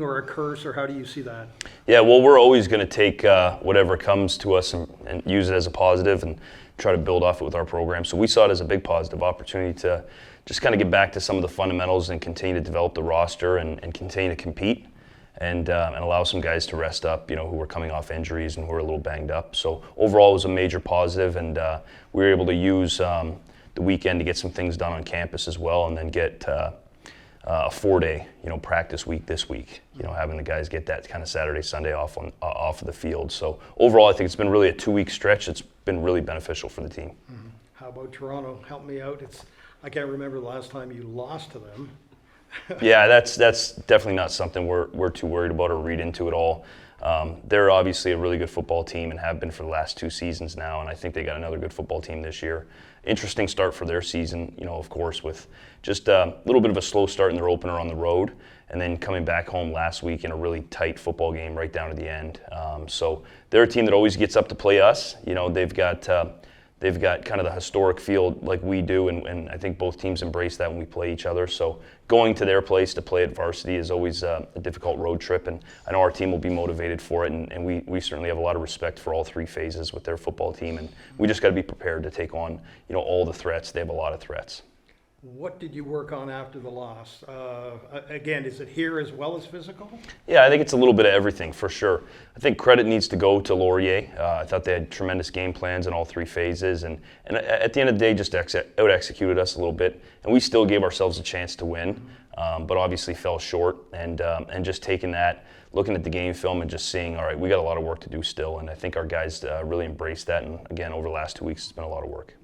or a curse, or how do you see that? Yeah, well, we're always going to take whatever comes to us and use it as a positive and try to build off it with our program. So we saw it as a big positive opportunity to just kind of get back to some of the fundamentals and continue to develop the roster and continue to compete and allow some guys to rest up, who were coming off injuries and who were a little banged up. So overall, it was a major positive, and we were able to use the weekend to get some things done on campus as well, and then get a 4-day, practice week this week. Having the guys get that kind of Saturday, Sunday off of the field. So overall, I think it's been really a 2-week stretch. It's been really beneficial for the team. Mm-hmm. How about Toronto? Help me out. I can't remember the last time you lost to them. Yeah, that's definitely not something we're too worried about or read into at all. They're obviously a really good football team and have been for the last 2 seasons now, and I think they got another good football team this year. Interesting start for their season, of course, with just a little bit of a slow start in their opener on the road, and then coming back home last week in a really tight football game right down to the end. So they're a team that always gets up to play us. They've got kind of the historic field like we do, and I think both teams embrace that when we play each other. So going to their place to play at varsity is always a difficult road trip, and I know our team will be motivated for it, and we certainly have a lot of respect for all 3 phases with their football team, and we just got to be prepared to take on all the threats. They have a lot of threats. What did you work on after the loss? Again, is it here as well as physical? Yeah, I think it's a little bit of everything for sure. I think credit needs to go to Laurier. I thought they had tremendous game plans in all 3 phases, and at the end of the day, just out-executed us a little bit, and we still gave ourselves a chance to win, but obviously fell short. And just taking that, looking at the game film, and just seeing, all right, we got a lot of work to do still, and I think our guys really embraced that. And again, over the last 2 weeks, it's been a lot of work.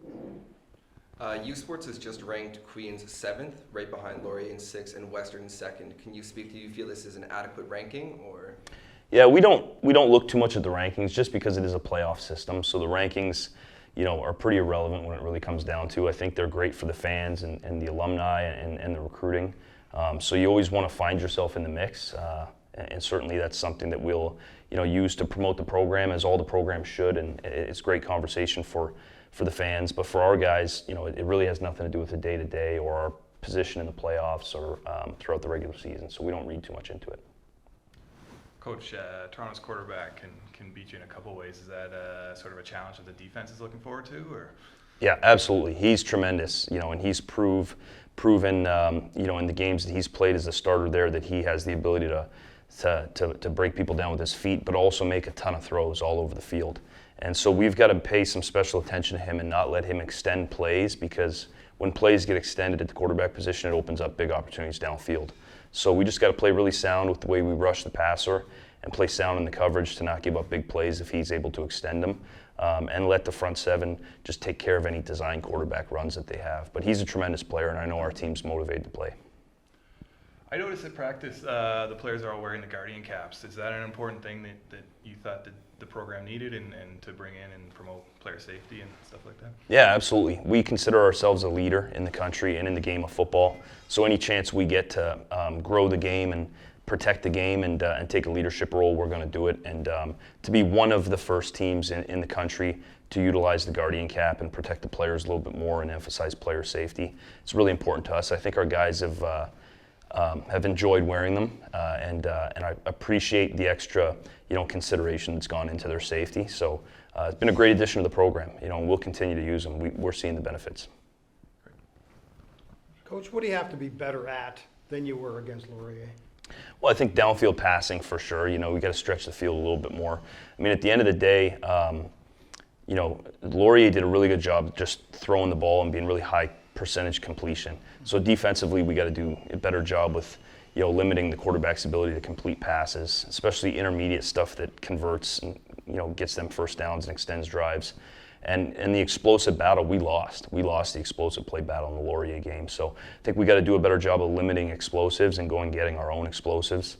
U Sports has just ranked Queens 7th, right behind Laurier in 6th and Western 2nd. Can you speak to, you feel this is an adequate ranking, or? Yeah, we don't look too much at the rankings just because it is a playoff system. So the rankings, are pretty irrelevant when it really comes down to. I think they're great for the fans and the alumni and the recruiting. So you always want to find yourself in the mix, and certainly that's something that we'll use to promote the program, as all the programs should. And it's great conversation for the fans, but for our guys, it really has nothing to do with the day-to-day or our position in the playoffs or throughout the regular season, so we don't read too much into it. Coach, Toronto's quarterback can beat you in a couple ways. Is that sort of a challenge that the defense is looking forward to, or? Yeah, absolutely. He's tremendous, and he's proven, in the games that he's played as a starter there, that he has the ability to break people down with his feet, but also make a ton of throws all over the field. And so we've got to pay some special attention to him and not let him extend plays, because when plays get extended at the quarterback position, it opens up big opportunities downfield. So we just got to play really sound with the way we rush the passer and play sound in the coverage to not give up big plays if he's able to extend them, and let the front 7 just take care of any design quarterback runs that they have. But he's a tremendous player, and I know our team's motivated to play. I noticed at practice the players are all wearing the Guardian caps. Is that an important thing that you thought that the program needed and to bring in and promote player safety and stuff like that? Yeah, absolutely. We consider ourselves a leader in the country and in the game of football. So any chance we get to grow the game and protect the game and take a leadership role, we're going to do it. And to be one of the first teams in the country to utilize the Guardian cap and protect the players a little bit more and emphasize player safety, it's really important to us. I think our guys have enjoyed wearing them, and I appreciate the extra consideration that's gone into their safety. So it's been a great addition to the program, and we'll continue to use them. We're seeing the benefits. Coach, what do you have to be better at than you were against Laurier? Well, I think downfield passing for sure. We got to stretch the field a little bit more. I mean, at the end of the day, Laurier did a really good job just throwing the ball and being really high percentage completion. So defensively, we got to do a better job with limiting the quarterback's ability to complete passes, especially intermediate stuff that converts and gets them first downs and extends drives. And the explosive battle, we lost. We lost the explosive play battle in the Laurier game. So I think we got to do a better job of limiting explosives and going getting our own explosives,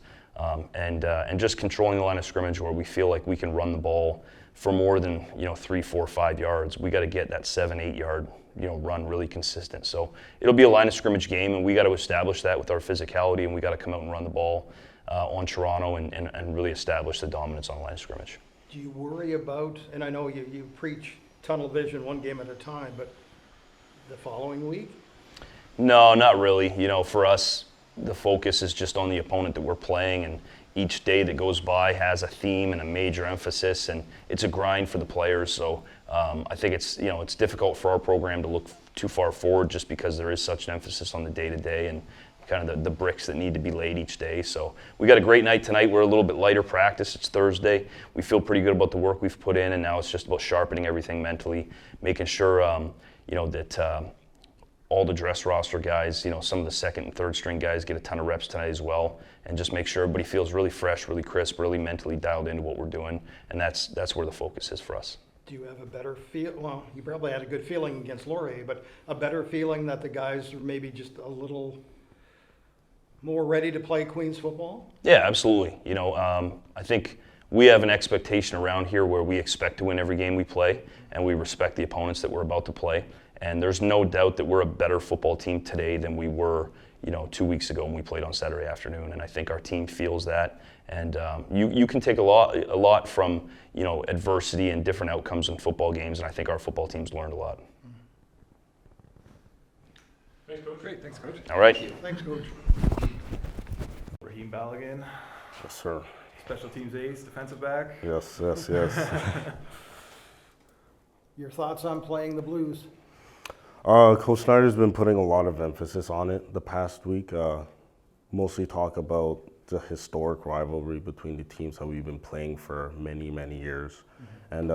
and just controlling the line of scrimmage where we feel like we can run the ball for more than 3, 4, 5 yards. We got to get that 7, 8 yard run really consistent. So it'll be a line of scrimmage game, and we got to establish that with our physicality, and we got to come out and run the ball on Toronto and really establish the dominance on the line of scrimmage. Do you worry about, and I know you preach tunnel vision one game at a time, but the following week? No, not really. For us, the focus is just on the opponent that we're playing, and each day that goes by has a theme and a major emphasis, and it's a grind for the players. So I think it's difficult for our program to look too far forward just because there is such an emphasis on the day-to-day and kind of the bricks that need to be laid each day. So we got a great night tonight. We're a little bit lighter practice. It's Thursday. We feel pretty good about the work we've put in, and now it's just about sharpening everything mentally, making sure that all the dress roster guys, some of the second and third string guys get a ton of reps tonight as well, and just make sure everybody feels really fresh, really crisp, really mentally dialed into what we're doing, and that's where the focus is for us. Do you have a better feel? Well, you probably had a good feeling against Laurier, but a better feeling that the guys are maybe just a little more ready to play Queens football? Yeah, absolutely. I think we have an expectation around here where we expect to win every game we play, and we respect the opponents that we're about to play. And there's no doubt that we're a better football team today than we were, 2 weeks ago when we played on Saturday afternoon. And I think our team feels that. And you can take a lot from, adversity and different outcomes in football games. And I think our football team's learned a lot. Thanks, Coach. Great, thanks, Coach. All right. Thanks, Coach. Raheem Balogun, Yes, sir. special teams ace, defensive back. Yes. Your thoughts on playing the Blues? Coach Snyder's been putting a lot of emphasis on it the past week. Mostly talk about the historic rivalry between the teams that we've been playing for many, many years. And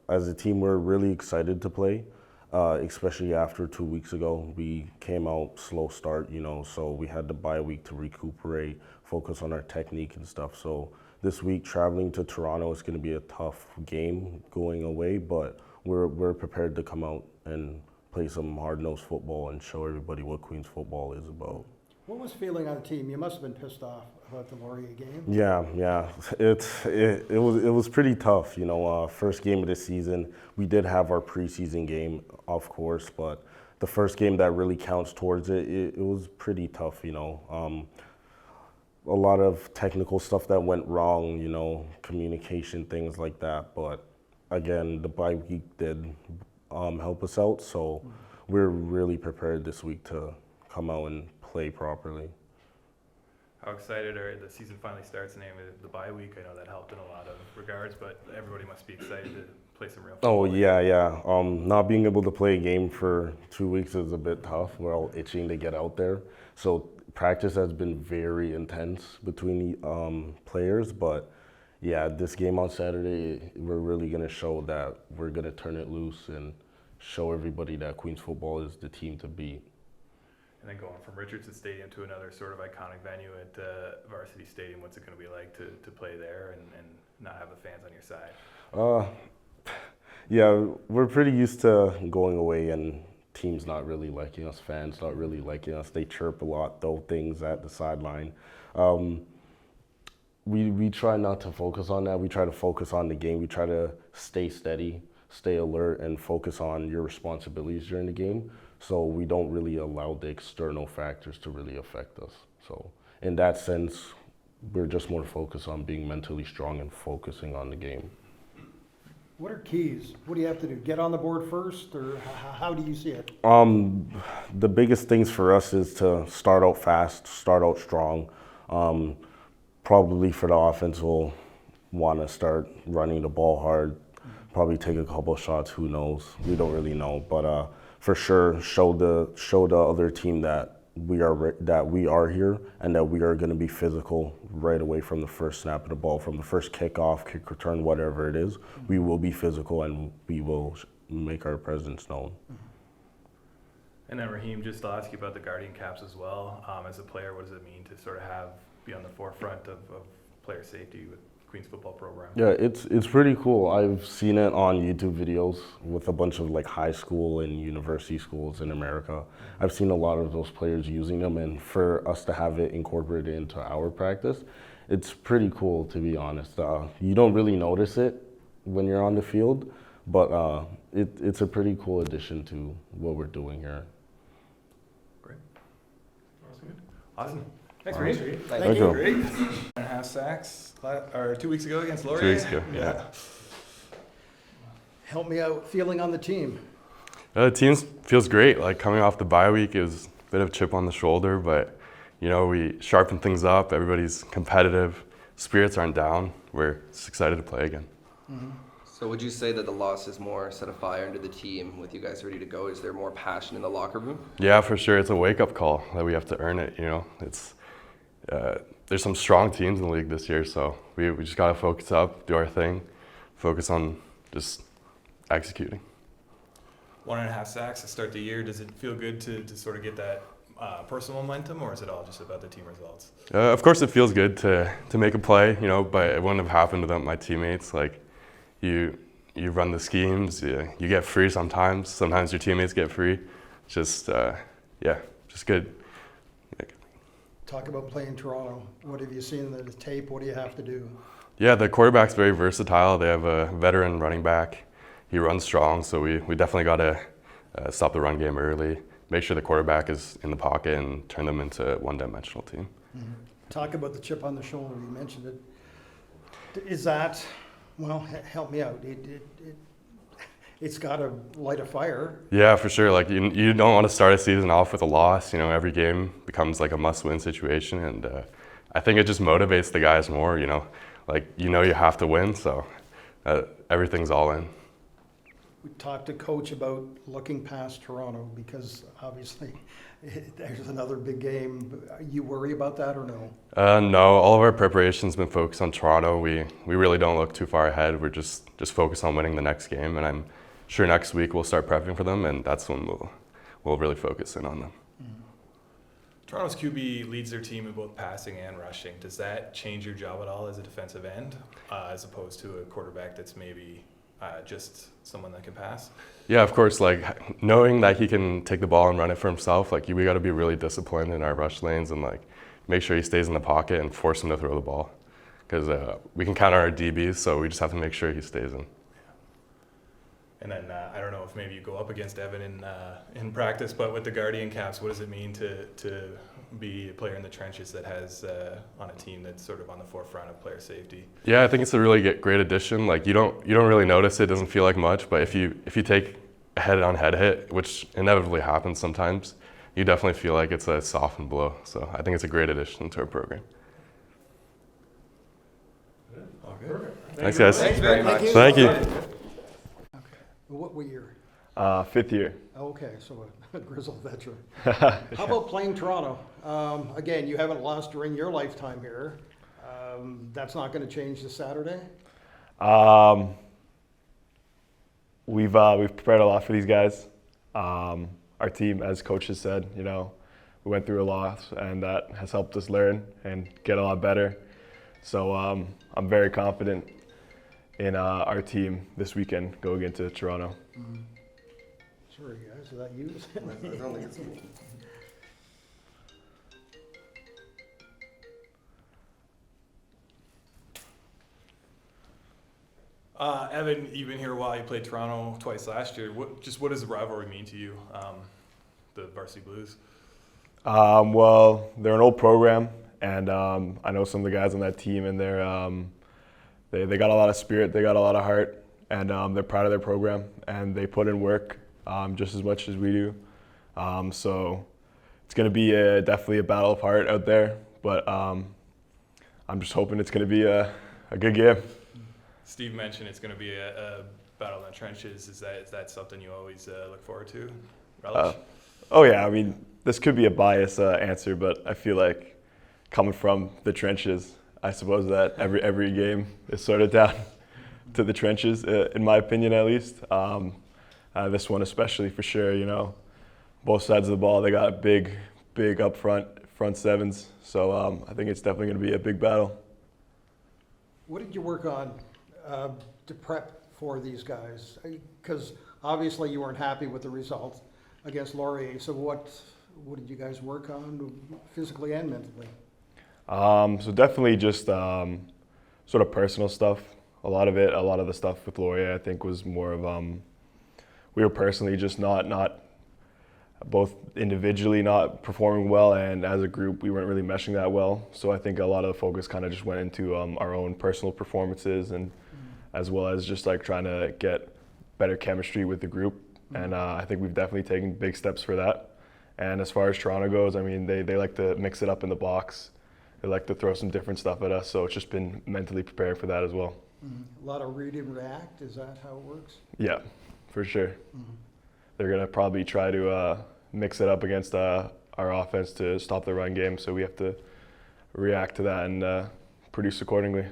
as a team, we're really excited to play, especially after 2 weeks ago. We came out slow start, so we had the bye week to recuperate, focus on our technique and stuff. So this week, traveling to Toronto is going to be a tough game going away, but we're prepared to come out and play some hard-nosed football and show everybody what Queens football is about. What was feeling on the team? You must have been pissed off about the Laurier game. Yeah. It was pretty tough, first game of the season. We did have our preseason game, of course, but the first game that really counts towards it was pretty tough, A lot of technical stuff that went wrong, communication, things like that. But again, the bye week did help us out, so we're really prepared this week to come out and play properly. How excited are the season finally starts and the bye week? I know that helped in a lot of regards, but everybody must be excited to play some real football. Oh, yeah. Not being able to play a game for 2 weeks is a bit tough. We're all itching to get out there. So practice has been very intense between the players, but yeah, this game on Saturday, we're really going to show that we're going to turn it loose and show everybody that Queens football is the team to beat. And then going from Richardson Stadium to another sort of iconic venue at Varsity Stadium, what's it going to be like to play there and not have the fans on your side? Yeah, we're pretty used to going away and teams not really liking us, fans not really liking us. They chirp a lot, throw things at the sideline. We try not to focus on that. We try to focus on the game. We try to stay steady, stay alert, and focus on your responsibilities during the game. So we don't really allow the external factors to really affect us. So in that sense, we're just more focused on being mentally strong and focusing on the game. What are keys? What do you have to do? Get on the board first, or how do you see it? The biggest things for us is to start out fast, start out strong. Probably for the offense, we'll want to start running the ball hard, probably take a couple shots, who knows? We don't really know, but for sure show the other team that we are here and that we are going to be physical right away from the first snap of the ball, from the first kickoff, kick return, whatever it is. We will be physical and we will make our presence known. And then Raheem, just to ask you about the Guardian caps as well. As a player, what does it mean to sort of be on the forefront of player safety with Queens football program? Yeah, it's pretty cool. I've seen it on YouTube videos with a bunch of high school and university schools in America. I've seen a lot of those players using them, and for us to have it incorporated into our practice, it's pretty cool, to be honest. You don't really notice it when you're on the field, but it's a pretty cool addition to what we're doing here. Great. Awesome. Thanks, Raheem. Thank you. Great. 1.5 sacks 2 weeks ago against Laurier. 2 weeks ago, yeah. Help me out. Feeling on the team. The team feels great. Coming off the bye week, it was a bit of a chip on the shoulder, but you know, we sharpen things up. Everybody's competitive. Spirits aren't down. We're just excited to play again. So would you say that the loss has more set a fire into the team with you guys ready to go? Is there more passion in the locker room? Yeah, for sure. It's a wake-up call that we have to earn it. You know, it's there's some strong teams in the league this year, so we just gotta focus up, do our thing, focus on just executing. 1.5 sacks to start the year. Does it feel good to sort of get that personal momentum, or is it all just about the team results? Of course, it feels good to make a play, you know, but it wouldn't have happened without my teammates. Like, you run the schemes, you get free sometimes. Sometimes your teammates get free. Just, just good. Talk about playing Toronto. What have you seen in the tape? What do you have to do? Yeah, the quarterback's very versatile. They have a veteran running back. He runs strong, so we definitely got to stop the run game early, make sure the quarterback is in the pocket, and turn them into a one-dimensional team. Talk about the chip on the shoulder. You mentioned it. Is that, well, help me out. It's got to light a fire. Yeah, for sure. Like, you don't want to start a season off with a loss. You know, every game becomes like a must-win situation, and I think it just motivates the guys more. You know, like, you have to win, so everything's all in. We talked to Coach about looking past Toronto because obviously there's another big game. You worry about that or no? No, all of our preparation's been focused on Toronto. We really don't look too far ahead. We're just focused on winning the next game, and I'm sure next week we'll start prepping for them, and that's when we'll really focus in on them. Toronto's QB leads their team in both passing and rushing. Does that change your job at all as a defensive end, as opposed to a quarterback that's maybe just someone that can pass? Yeah, of course. Like, knowing that he can take the ball and run it for himself, like, we got to be really disciplined in our rush lanes and like make sure he stays in the pocket and force him to throw the ball, because we can count on our DBs, so we just have to make sure he stays in. And then I don't know if maybe you go up against Evan in practice, but with the Guardian caps, what does it mean to be a player in the trenches that has on a team that's sort of on the forefront of player safety? Yeah, I think it's a really great addition. Like, you don't really notice it, doesn't feel like much, but if you take a head-on-head hit, which inevitably happens sometimes, you definitely feel like it's a softened blow. So I think it's a great addition to our program. All good. Thanks, guys. Thanks very much. Thank you. What year? 5th year. Okay, so a grizzled veteran. How about playing Toronto? Again, you haven't lost during your lifetime here. That's not going to change this Saturday? We've prepared a lot for these guys. Our team, as coach has said, we went through a lot, and that has helped us learn and get a lot better. So I'm very confident in our team this weekend going into Toronto. Sorry, guys, is that you? I don't think it's me. Evan, you've been here a while. You played Toronto twice last year. What does the rivalry mean to you, the Varsity Blues? Well, they're an old program, and I know some of the guys on that team, and they got a lot of spirit, they got a lot of heart, and they're proud of their program, and they put in work just as much as we do. So it's going to be definitely a battle of heart out there, but I'm just hoping it's going to be a good game. Steve mentioned it's going to be a battle in the trenches. Is that something you always look forward to, relish? Oh yeah, I mean, this could be a biased answer, but I feel like coming from the trenches, I suppose that every game is sort of down to the trenches, in my opinion at least. This one especially for sure, both sides of the ball, they got big up front sevens. So I think it's definitely going to be a big battle. What did you work on to prep for these guys? Because obviously you weren't happy with the result against Laurier. So what did you guys work on physically and mentally? So definitely just sort of personal stuff. A lot of the stuff with Laurier I think was more of we were personally just not both individually not performing well, and as a group we weren't really meshing that well. So I think a lot of the focus kind of just went into our own personal performances, and as well as just like trying to get better chemistry with the group. And I think we've definitely taken big steps for that. And as far as Toronto goes, I mean, they like to mix it up in the box. They like to throw some different stuff at us, so it's just been mentally prepared for that as well. A lot of read and react, is that how it works? Yeah, for sure. They're going to probably try to mix it up against our offense to stop the run game, so we have to react to that and produce accordingly.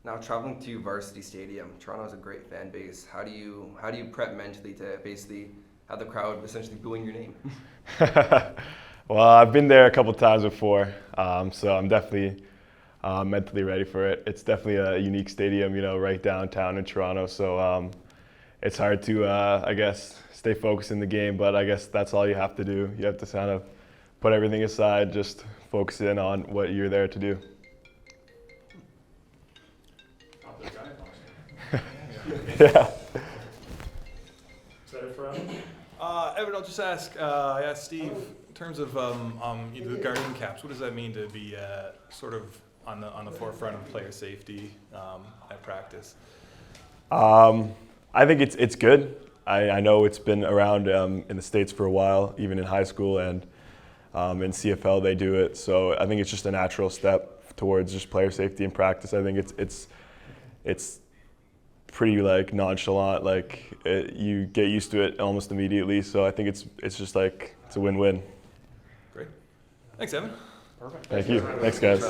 Now traveling to Varsity Stadium, Toronto has a great fan base. How do you prep mentally to basically have the crowd essentially booing your name? Well, I've been there a couple times before, so I'm definitely mentally ready for it. It's definitely a unique stadium, right downtown in Toronto, so it's hard to, I guess, stay focused in the game, but I guess that's all you have to do. You have to kind of put everything aside, just focus in on what you're there to do. Yeah. Is that it for Evan? Evan, I'll just ask. I asked Steve in terms of the guardian caps. What does that mean to be sort of on the forefront of player safety at practice? I think it's good. I know it's been around in the States for a while, even in high school, and in CFL they do it. So I think it's just a natural step towards just player safety in practice. I think it's pretty like nonchalant. You get used to it almost immediately. So I think it's just like it's a win-win. Great. Thanks, Evan. Perfect. Thank you. Thanks, guys.